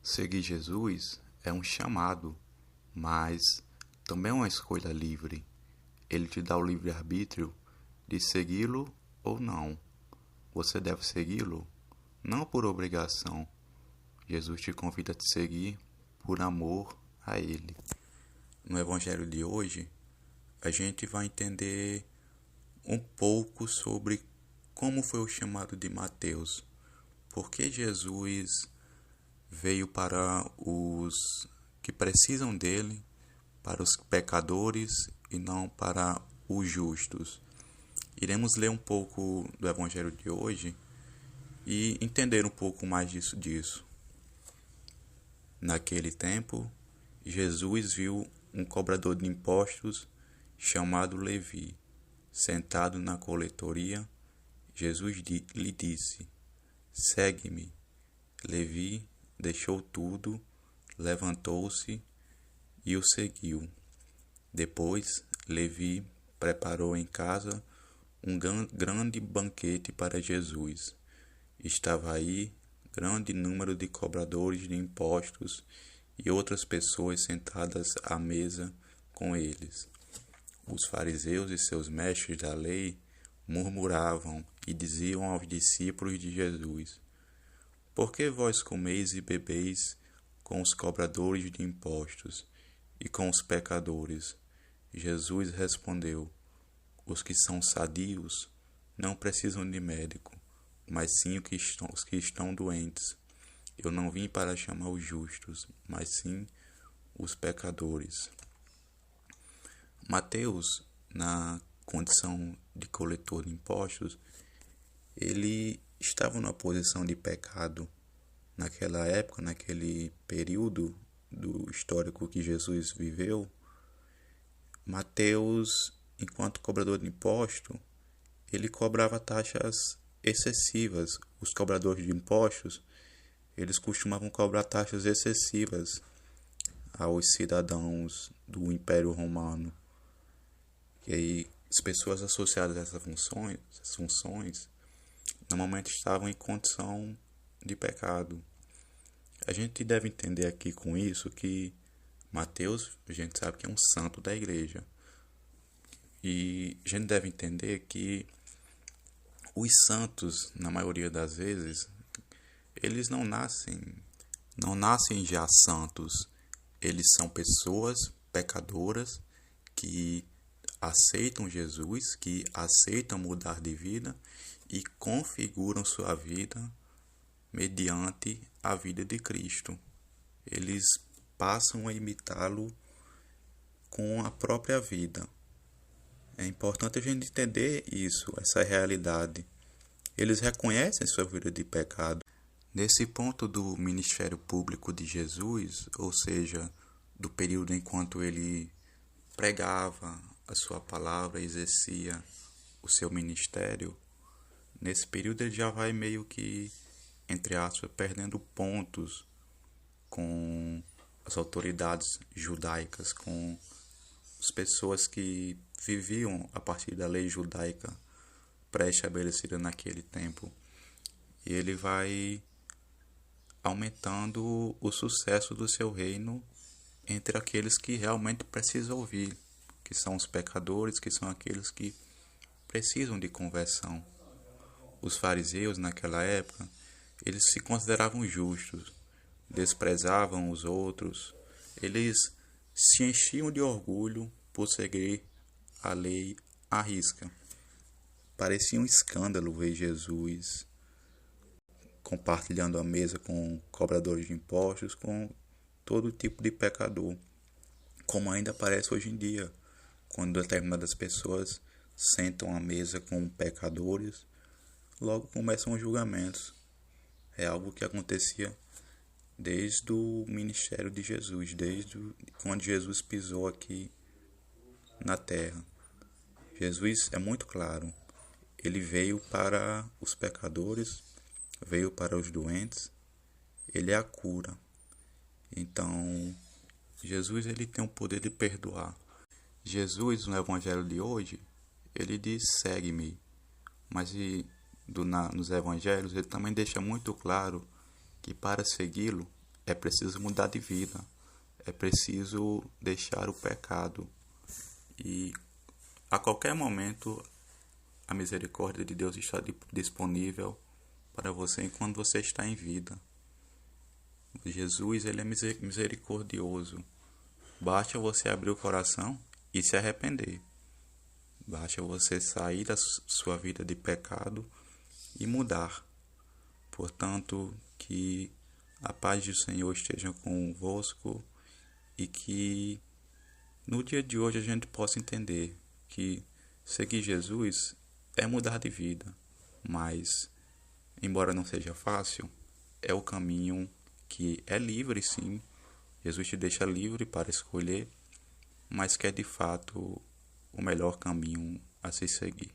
Seguir Jesus é um chamado, mas também é uma escolha livre. Ele te dá o livre-arbítrio de segui-lo ou não. Você deve segui-lo, não por obrigação. Jesus te convida a te seguir por amor a Ele. No Evangelho de hoje, a gente vai entender um pouco sobre como foi o chamado de Mateus. Por que Jesus veio para os que precisam dele, para os pecadores e não para os justos. Iremos ler um pouco do Evangelho de hoje e entender um pouco mais disso. Naquele tempo, Jesus viu um cobrador de impostos chamado Levi, sentado na coletoria. Jesus lhe disse: "Segue-me." Levi deixou tudo, levantou-se e o seguiu. Depois, Levi preparou em casa um grande banquete para Jesus. Estava aí grande número de cobradores de impostos e outras pessoas sentadas à mesa com eles. Os fariseus e seus mestres da lei murmuravam e diziam aos discípulos de Jesus: "Por que vós comeis e bebeis com os cobradores de impostos e com os pecadores?" Jesus respondeu: "Os que são sadios não precisam de médico, mas sim os que estão doentes. Eu não vim para chamar os justos, mas sim os pecadores." Mateus, na condição de coletor de impostos, ele estava numa posição de pecado naquela época, naquele período do histórico que Jesus viveu. Mateus, enquanto cobrador de imposto, ele cobrava taxas excessivas. Os cobradores de impostos, eles costumavam cobrar taxas excessivas aos cidadãos do Império Romano. E aí, as pessoas associadas a essas funções normalmente estavam em condição de pecado. A gente deve entender aqui com isso que Mateus, a gente sabe que é um santo da igreja. E a gente deve entender que os santos, na maioria das vezes, eles não nascem já santos. Eles são pessoas pecadoras que aceitam Jesus, que aceitam mudar de vida e configuram sua vida mediante a vida de Cristo. Eles passam a imitá-lo com a própria vida. É importante a gente entender isso, essa realidade. Eles reconhecem sua vida de pecado. Nesse ponto do ministério público de Jesus, ou seja, do período enquanto ele pregava a sua palavra, exercia o seu ministério, nesse período ele já vai meio que, entre aspas, perdendo pontos com as autoridades judaicas, com as pessoas que viviam a partir da lei judaica pré-estabelecida naquele tempo. E ele vai aumentando o sucesso do seu reino entre aqueles que realmente precisam ouvir, que são os pecadores, que são aqueles que precisam de conversão. Os fariseus, naquela época, eles se consideravam justos, desprezavam os outros, eles se enchiam de orgulho por seguir a lei à risca. Parecia um escândalo ver Jesus compartilhando a mesa com cobradores de impostos, com todo tipo de pecador, como ainda aparece hoje em dia, quando determinadas pessoas sentam à mesa com pecadores, logo começam os julgamentos. É algo que acontecia desde o ministério de Jesus, desde quando Jesus pisou aqui na terra. Jesus é muito claro. Ele veio para os pecadores, veio para os doentes. Ele é a cura. Então, Jesus ele tem o poder de perdoar. Jesus, no Evangelho de hoje, ele diz: "Segue-me". Mas nos Evangelhos ele também deixa muito claro que para segui-lo é preciso mudar de vida, é preciso deixar o pecado. E a qualquer momento a misericórdia de Deus está disponível para você enquanto você está em vida. Jesus, ele é misericordioso. Basta você abrir o coração e se arrepender. Basta você sair da sua vida de pecado e mudar. Portanto, que a paz do Senhor esteja convosco e que no dia de hoje a gente possa entender que seguir Jesus é mudar de vida, mas, embora não seja fácil, é o caminho que é livre, sim. Jesus te deixa livre para escolher, mas que é de fato o melhor caminho a se seguir.